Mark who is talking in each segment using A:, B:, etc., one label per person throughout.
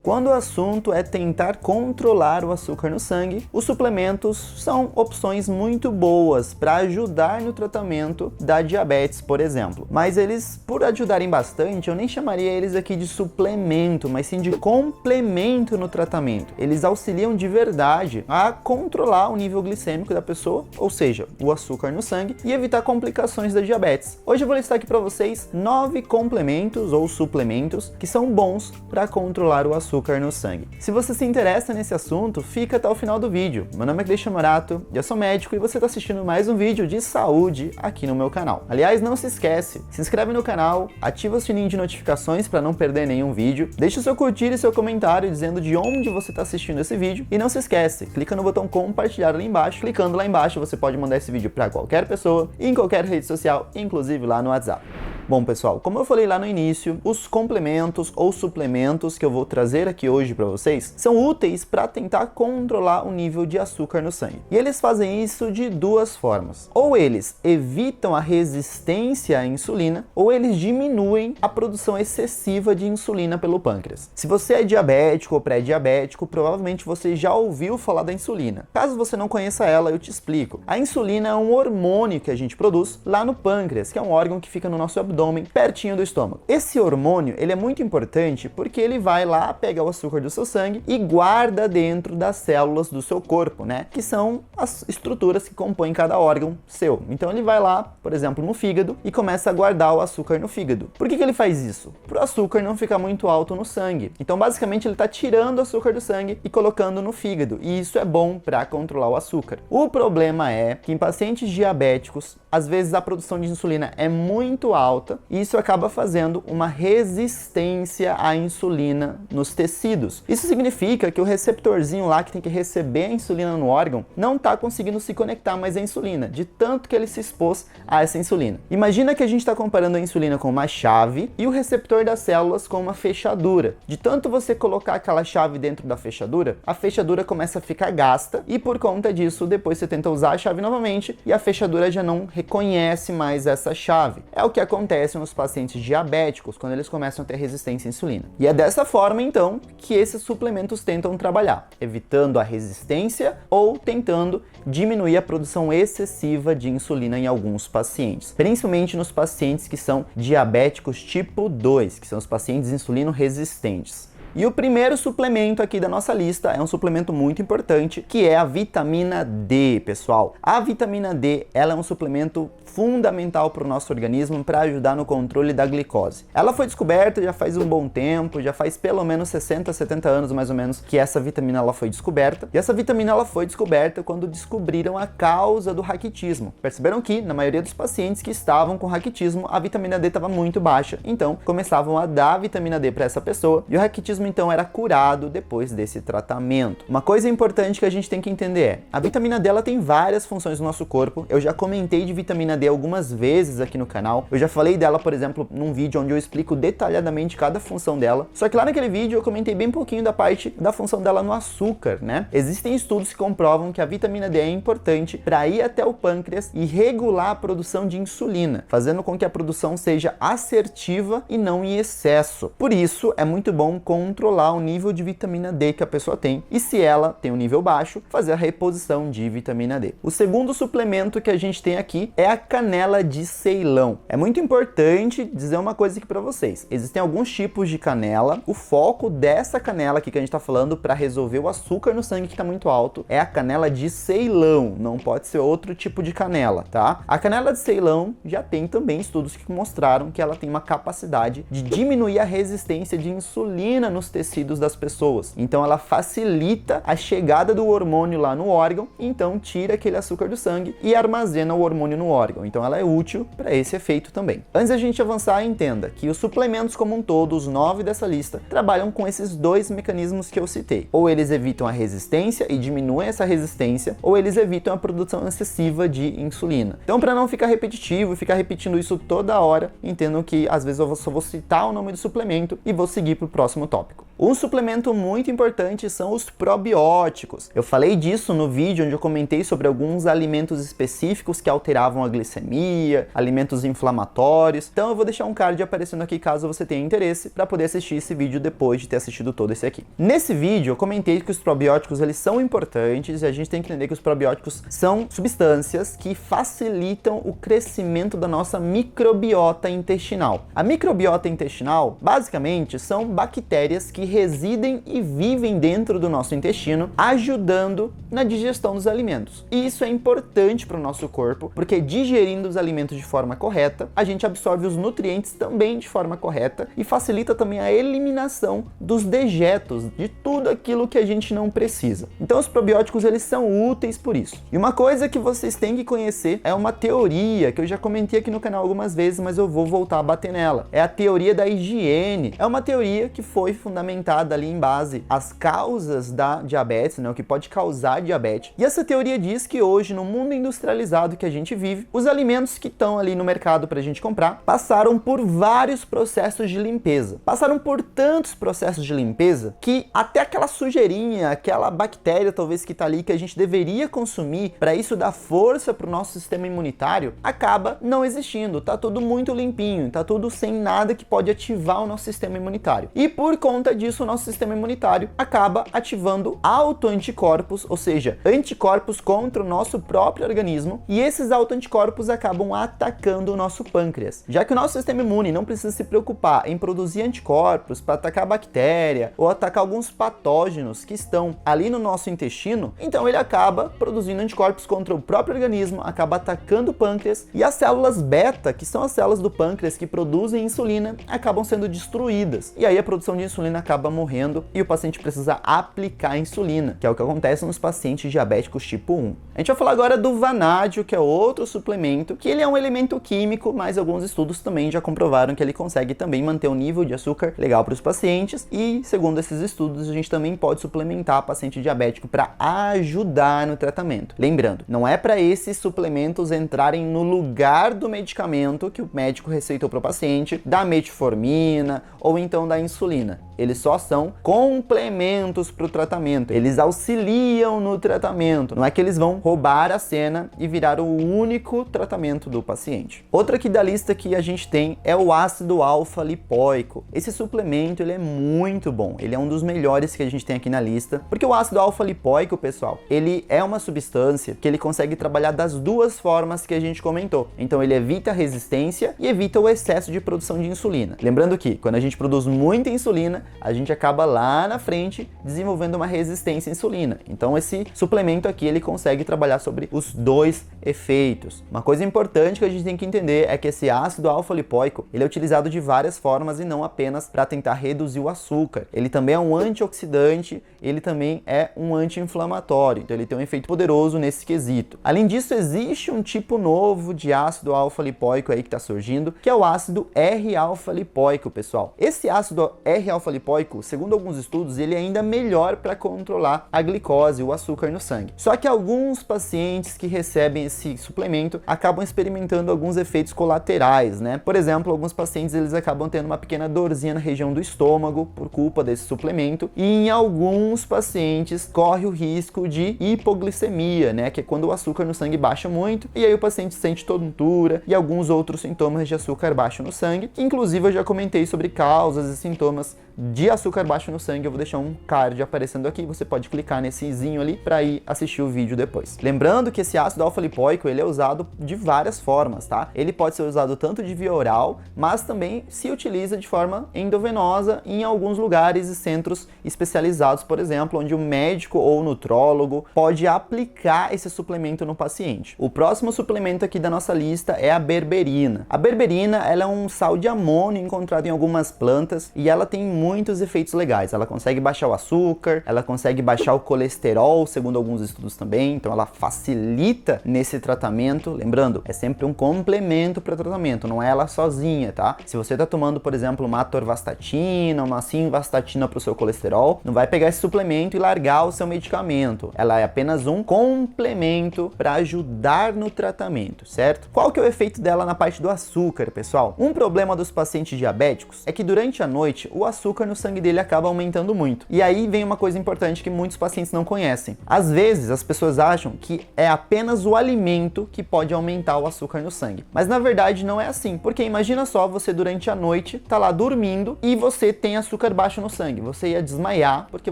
A: quando o assunto é tentar controlar o açúcar no sangue, os suplementos são opções muito boas para ajudar no tratamento da diabetes, por exemplo. Mas eles, por ajudarem bastante, eu nem chamaria eles aqui de suplemento, mas sim de complemento no tratamento. Eles auxiliam de verdade a controlar o nível glicêmico da pessoa, ou seja, o açúcar no sangue, e evitar complicações da diabetes. Hoje eu vou listar aqui para vocês 9 complementos ou suplementos que são bons para controlar o açúcar no sangue. Se você se interessa nesse assunto, fica até o final do vídeo. Meu nome é Cleiton Morato, eu sou médico e você está assistindo mais um vídeo de saúde aqui no meu canal. Aliás, não se esquece, se inscreve no canal, ativa o sininho de notificações para não perder nenhum vídeo, deixa o seu curtir e seu comentário dizendo de onde você está assistindo esse vídeo e não se esquece, clica no botão compartilhar ali embaixo. Clicando lá embaixo você pode mandar esse vídeo para qualquer pessoa, em qualquer rede social, inclusive lá no WhatsApp. Bom, pessoal, como eu falei lá no início, os complementos ou suplementos que eu vou trazer aqui hoje para vocês são úteis para tentar controlar o nível de açúcar no sangue. E eles fazem isso de duas formas. Ou eles evitam a resistência à insulina, ou eles diminuem a produção excessiva de insulina pelo pâncreas. Se você é diabético ou pré-diabético, provavelmente você já ouviu falar da insulina. Caso você não conheça ela, eu te explico. A insulina é um hormônio que a gente produz lá no pâncreas, que é um órgão que fica no nosso abdômen, pertinho do estômago. Esse hormônio, ele é muito importante porque ele vai lá, pega o açúcar do seu sangue e guarda dentro das células do seu corpo, né? Que são as estruturas que compõem cada órgão seu. Então ele vai lá, por exemplo, no fígado e começa a guardar o açúcar no fígado. Por que ele faz isso? Para o açúcar não ficar muito alto no sangue. Então basicamente ele está tirando o açúcar do sangue e colocando no fígado. E isso é bom para controlar o açúcar. O problema é que em pacientes diabéticos, às vezes a produção de insulina é muito alta e isso acaba fazendo uma resistência à insulina nos tecidos. Isso significa que o receptorzinho lá que tem que receber a insulina no órgão não está conseguindo se conectar mais à insulina, de tanto que ele se expôs a essa insulina. Imagina que a gente está comparando a insulina com uma chave e o receptor das células com uma fechadura. De tanto você colocar aquela chave dentro da fechadura, a fechadura começa a ficar gasta e por conta disso, depois você tenta usar a chave novamente e a fechadura já não reconhece mais essa chave. É o que acontece nos pacientes diabéticos quando eles começam a ter resistência à insulina. E é dessa forma, então, que esses suplementos tentam trabalhar, evitando a resistência ou tentando diminuir a produção excessiva de insulina em alguns pacientes, principalmente nos pacientes que são diabéticos tipo 2, que são os pacientes insulino resistentes. E o primeiro suplemento aqui da nossa lista é um suplemento muito importante, que é a vitamina D, pessoal. A vitamina D, ela é um suplemento fundamental para o nosso organismo para ajudar no controle da glicose. Ela foi descoberta já faz um bom tempo, já faz pelo menos 60, 70 anos mais ou menos que essa vitamina ela foi descoberta. E essa vitamina ela foi descoberta quando descobriram a causa do raquitismo. Perceberam que na maioria dos pacientes que estavam com raquitismo, a vitamina D estava muito baixa. Então começavam a dar vitamina D para essa pessoa e o raquitismo então era curado depois desse tratamento. Uma coisa importante que a gente tem que entender é, a vitamina D ela tem várias funções no nosso corpo. Eu já comentei de vitamina D algumas vezes aqui no canal. Eu já falei dela, por exemplo, num vídeo onde eu explico detalhadamente cada função dela. Só que lá naquele vídeo eu comentei bem pouquinho da parte da função dela no açúcar, né? Existem estudos que comprovam que a vitamina D é importante para ir até o pâncreas e regular a produção de insulina, fazendo com que a produção seja assertiva e não em excesso. Por isso, é muito bom controlar o nível de vitamina D que a pessoa tem e, se ela tem um nível baixo, fazer a reposição de vitamina D. O segundo suplemento que a gente tem aqui é a canela de Ceilão. É muito importante dizer uma coisa aqui para vocês. Existem alguns tipos de canela. O foco dessa canela aqui que a gente está falando para resolver o açúcar no sangue que está muito alto é a canela de Ceilão. Não pode ser outro tipo de canela, tá? A canela de Ceilão já tem também estudos que mostraram que ela tem uma capacidade de diminuir a resistência de insulina nos tecidos das pessoas. Então ela facilita a chegada do hormônio lá no órgão, então tira aquele açúcar do sangue e armazena o hormônio no órgão. Então ela é útil para esse efeito também. Antes da gente avançar, entenda que os suplementos como um todo, os 9 dessa lista, trabalham com esses dois mecanismos que eu citei. Ou eles evitam a resistência e diminuem essa resistência, ou eles evitam a produção excessiva de insulina. Então, para não ficar repetitivo e ficar repetindo isso toda hora, entendam que às vezes eu só vou citar o nome do suplemento e vou seguir para o próximo tópico. Um suplemento muito importante são os probióticos. Eu falei disso no vídeo onde eu comentei sobre alguns alimentos específicos que alteravam a glicemia, alimentos inflamatórios. Então eu vou deixar um card aparecendo aqui caso você tenha interesse para poder assistir esse vídeo depois de ter assistido todo esse aqui. Nesse vídeo eu comentei que os probióticos eles são importantes e a gente tem que entender que os probióticos são substâncias que facilitam o crescimento da nossa microbiota intestinal. A microbiota intestinal, basicamente, são bactérias que residem e vivem dentro do nosso intestino, ajudando na digestão dos alimentos. E isso é importante para o nosso corpo, porque digerindo os alimentos de forma correta, a gente absorve os nutrientes também de forma correta e facilita também a eliminação dos dejetos, de tudo aquilo que a gente não precisa. Então os probióticos eles são úteis por isso. E uma coisa que vocês têm que conhecer é uma teoria que eu já comentei aqui no canal algumas vezes, mas eu vou voltar a bater nela. É a teoria da higiene. É uma teoria que foi fundamentada ali em base às causas da diabetes, né, o que pode causar diabetes. E essa teoria diz que hoje, no mundo industrializado que a gente vive, os alimentos que estão ali no mercado para a gente comprar passaram por vários processos de limpeza. Passaram por tantos processos de limpeza que até aquela sujeirinha, aquela bactéria talvez que está ali que a gente deveria consumir para isso dar força para o nosso sistema imunitário, acaba não existindo. Tá tudo muito limpinho, tá tudo sem nada que pode ativar o nosso sistema imunitário. E por conta disso, o nosso sistema imunitário acaba ativando autoanticorpos, ou seja, anticorpos contra o nosso próprio organismo, e esses autoanticorpos acabam atacando o nosso pâncreas. Já que o nosso sistema imune não precisa se preocupar em produzir anticorpos para atacar a bactéria ou atacar alguns patógenos que estão ali no nosso intestino, então ele acaba produzindo anticorpos contra o próprio organismo, acaba atacando o pâncreas, e as células beta, que são as células do pâncreas que produzem insulina, acabam sendo destruídas. E aí a produção de insulina acaba morrendo e o paciente precisa aplicar insulina, que é o que acontece nos pacientes diabéticos tipo 1. A gente vai falar agora do vanádio, que é outro suplemento, que ele é um elemento químico, mas alguns estudos também já comprovaram que ele consegue também manter um nível de açúcar legal para os pacientes, e segundo esses estudos a gente também pode suplementar paciente diabético para ajudar no tratamento. Lembrando, não é para esses suplementos entrarem no lugar do medicamento que o médico receitou para o paciente, da metformina ou então da insulina. Eles só são complementos para o tratamento, eles auxiliam no tratamento, não é que eles vão roubar a cena e virar o único tratamento do paciente. Outra aqui da lista que a gente tem é o ácido alfa-lipoico. Esse suplemento ele é muito bom, ele é um dos melhores que a gente tem aqui na lista, porque o ácido alfa-lipoico, pessoal, ele é uma substância que ele consegue trabalhar das duas formas que a gente comentou. Então ele evita a resistência e evita o excesso de produção de insulina. Lembrando que quando a gente produz muita insulina, a gente acaba lá na frente desenvolvendo uma resistência à insulina. Então esse suplemento aqui ele consegue trabalhar sobre os dois efeitos. Uma coisa importante que a gente tem que entender é que esse ácido alfa-lipoico ele é utilizado de várias formas e não apenas para tentar reduzir o açúcar. Ele também é um antioxidante, ele também é um anti-inflamatório, então ele tem um efeito poderoso nesse quesito. Além disso, existe um tipo novo de ácido alfa-lipoico aí que está surgindo, que é o ácido R-alfa-lipoico, pessoal. Esse ácido R-alfa-lipoico, segundo alguns estudos, ele é ainda melhor para controlar a glicose, o açúcar no sangue. Só que alguns pacientes que recebem esse suplemento acabam experimentando alguns efeitos colaterais, né? Por exemplo, alguns pacientes eles acabam tendo uma pequena dorzinha na região do estômago por culpa desse suplemento, e em alguns pacientes corre o risco de hipoglicemia, né? Que é quando o açúcar no sangue baixa muito e aí o paciente sente tontura e alguns outros sintomas de açúcar baixo no sangue. Inclusive eu já comentei sobre causas e sintomas de açúcar baixo no sangue, eu vou deixar um card aparecendo aqui, você pode clicar nessezinho ali para ir assistir o vídeo depois. Lembrando que esse ácido alfa-lipoico ele é usado de várias formas, tá? Ele pode ser usado tanto de via oral, mas também se utiliza de forma endovenosa em alguns lugares e centros especializados, por exemplo, onde o médico ou o nutrólogo pode aplicar esse suplemento no paciente. O próximo suplemento aqui da nossa lista é a berberina. A berberina ela é um sal de amônio encontrado em algumas plantas e ela tem muitos efeitos legais. Ela consegue baixar o açúcar, ela consegue baixar o colesterol, segundo alguns estudos também, então ela facilita nesse tratamento. Lembrando, é sempre um complemento para o tratamento, não é ela sozinha, tá? Se você está tomando, por exemplo, uma atorvastatina, uma simvastatina para o seu colesterol, não vai pegar esse suplemento e largar o seu medicamento. Ela é apenas um complemento para ajudar no tratamento, certo? Qual que é o efeito dela na parte do açúcar, pessoal? Um problema dos pacientes diabéticos é que durante a noite o açúcar açúcar no sangue dele acaba aumentando muito. E aí vem uma coisa importante que muitos pacientes não conhecem. Às vezes as pessoas acham que é apenas o alimento que pode aumentar o açúcar no sangue. Mas na verdade não é assim, porque imagina só você durante a noite tá lá dormindo e você tem açúcar baixo no sangue. Você ia desmaiar porque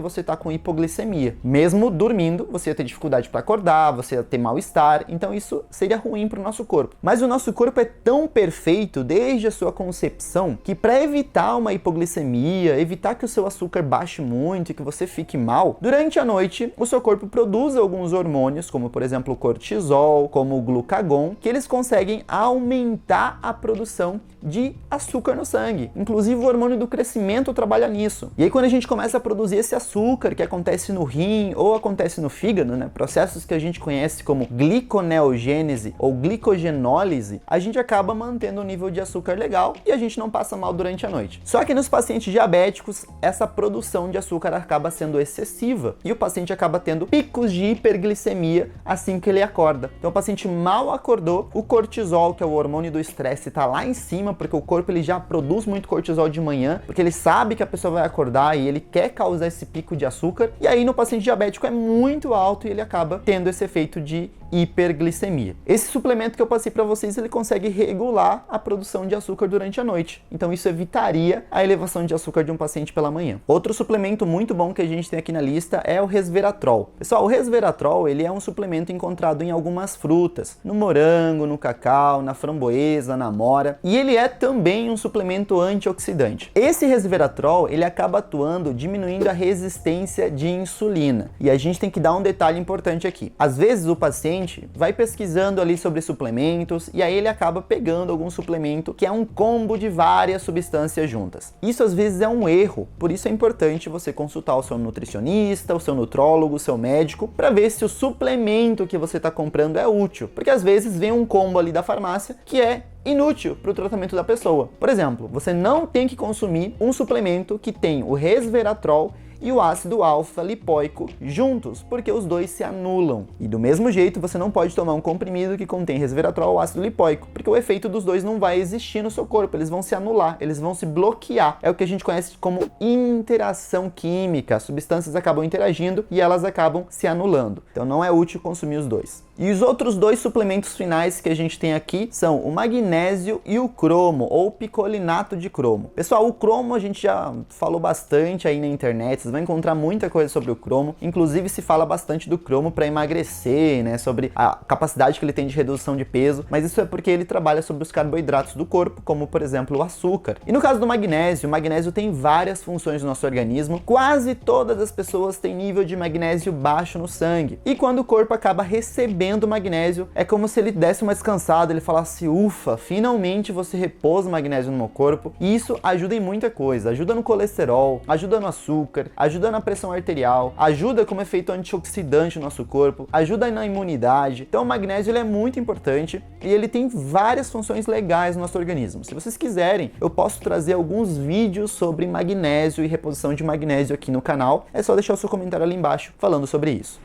A: você tá com hipoglicemia. Mesmo dormindo, você ia ter dificuldade para acordar, você ia ter mal-estar, então isso seria ruim para o nosso corpo. Mas o nosso corpo é tão perfeito desde a sua concepção que para evitar uma hipoglicemia, evitar que o seu açúcar baixe muito e que você fique mal, durante a noite o seu corpo produz alguns hormônios, como por exemplo o cortisol, como o glucagon, que eles conseguem aumentar a produção de açúcar no sangue. Inclusive o hormônio do crescimento trabalha nisso. E aí quando a gente começa a produzir esse açúcar que acontece no rim ou acontece no fígado, né, processos que a gente conhece como gliconeogênese ou glicogenólise, a gente acaba mantendo o nível de açúcar legal e a gente não passa mal durante a noite. Só que nos pacientes diabéticos, essa produção de açúcar acaba sendo excessiva e o paciente acaba tendo picos de hiperglicemia assim que ele acorda. Então o paciente mal acordou, o cortisol, que é o hormônio do estresse, está lá em cima, porque o corpo ele já produz muito cortisol de manhã, porque ele sabe que a pessoa vai acordar e ele quer causar esse pico de açúcar, e aí no paciente diabético é muito alto e ele acaba tendo esse efeito de hiperglicemia. Esse suplemento que eu passei para vocês, ele consegue regular a produção de açúcar durante a noite. Então isso evitaria a elevação de açúcar de um paciente pela manhã. Outro suplemento muito bom que a gente tem aqui na lista é o resveratrol. Pessoal, o resveratrol, ele é um suplemento encontrado em algumas frutas, no morango, no cacau, na framboesa, na amora, e ele é também um suplemento antioxidante. Esse resveratrol, ele acaba atuando diminuindo a resistência de insulina. E a gente tem que dar um detalhe importante aqui. Às vezes o paciente vai pesquisando ali sobre suplementos e aí ele acaba pegando algum suplemento que é um combo de várias substâncias juntas. Isso às vezes é um erro, por isso é importante você consultar o seu nutricionista, o seu nutrólogo, o seu médico, para ver se o suplemento que você está comprando é útil, porque às vezes vem um combo ali da farmácia que é inútil para o tratamento da pessoa. Por exemplo, você não tem que consumir um suplemento que tem o resveratrol e o ácido alfa-lipoico juntos, porque os dois se anulam. E do mesmo jeito, você não pode tomar um comprimido que contém resveratrol ou ácido lipoico, porque o efeito dos dois não vai existir no seu corpo, eles vão se anular, eles vão se bloquear. É o que a gente conhece como interação química. As substâncias acabam interagindo e elas acabam se anulando. Então não é útil consumir os dois. E os outros dois suplementos finais que a gente tem aqui são o magnésio e o cromo, ou picolinato de cromo. Pessoal, o cromo a gente já falou bastante aí na internet, vocês vão encontrar muita coisa sobre o cromo, inclusive se fala bastante do cromo para emagrecer, né, sobre a capacidade que ele tem de redução de peso, mas isso é porque ele trabalha sobre os carboidratos do corpo, como por exemplo o açúcar. E no caso do magnésio, o magnésio tem várias funções no nosso organismo, quase todas as pessoas têm nível de magnésio baixo no sangue, e quando o corpo acaba recebendo magnésio, é como se ele desse uma descansada, ele falasse, ufa, finalmente você repousa magnésio no meu corpo, e isso ajuda em muita coisa, ajuda no colesterol, ajuda no açúcar, ajuda na pressão arterial, ajuda como efeito antioxidante no nosso corpo, ajuda na imunidade. Então o magnésio ele é muito importante e ele tem várias funções legais no nosso organismo. Se vocês quiserem, eu posso trazer alguns vídeos sobre magnésio e reposição de magnésio aqui no canal, é só deixar o seu comentário ali embaixo falando sobre isso.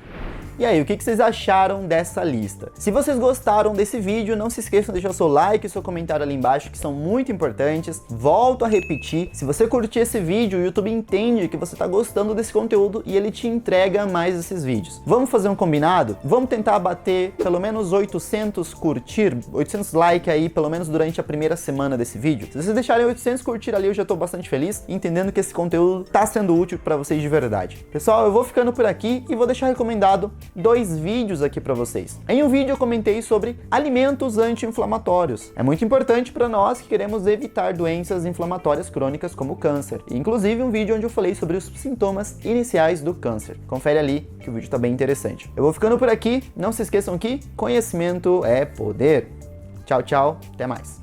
A: E aí, o que vocês acharam dessa lista? Se vocês gostaram desse vídeo, não se esqueçam de deixar o seu like e seu comentário ali embaixo, que são muito importantes. Volto a repetir, se você curtir esse vídeo, o YouTube entende que você está gostando desse conteúdo e ele te entrega mais esses vídeos. Vamos fazer um combinado? Vamos tentar bater pelo menos 800 like aí, pelo menos durante a primeira semana desse vídeo. Se vocês deixarem 800 curtir ali, eu já estou bastante feliz, entendendo que esse conteúdo está sendo útil para vocês de verdade. Pessoal, eu vou ficando por aqui e vou deixar recomendado 2 vídeos aqui para vocês. Em um vídeo eu comentei sobre alimentos anti-inflamatórios. É muito importante para nós que queremos evitar doenças inflamatórias crônicas como o câncer. E, inclusive um vídeo onde eu falei sobre os sintomas iniciais do câncer. Confere ali que o vídeo está bem interessante. Eu vou ficando por aqui. Não se esqueçam que conhecimento é poder. Tchau, tchau. Até mais.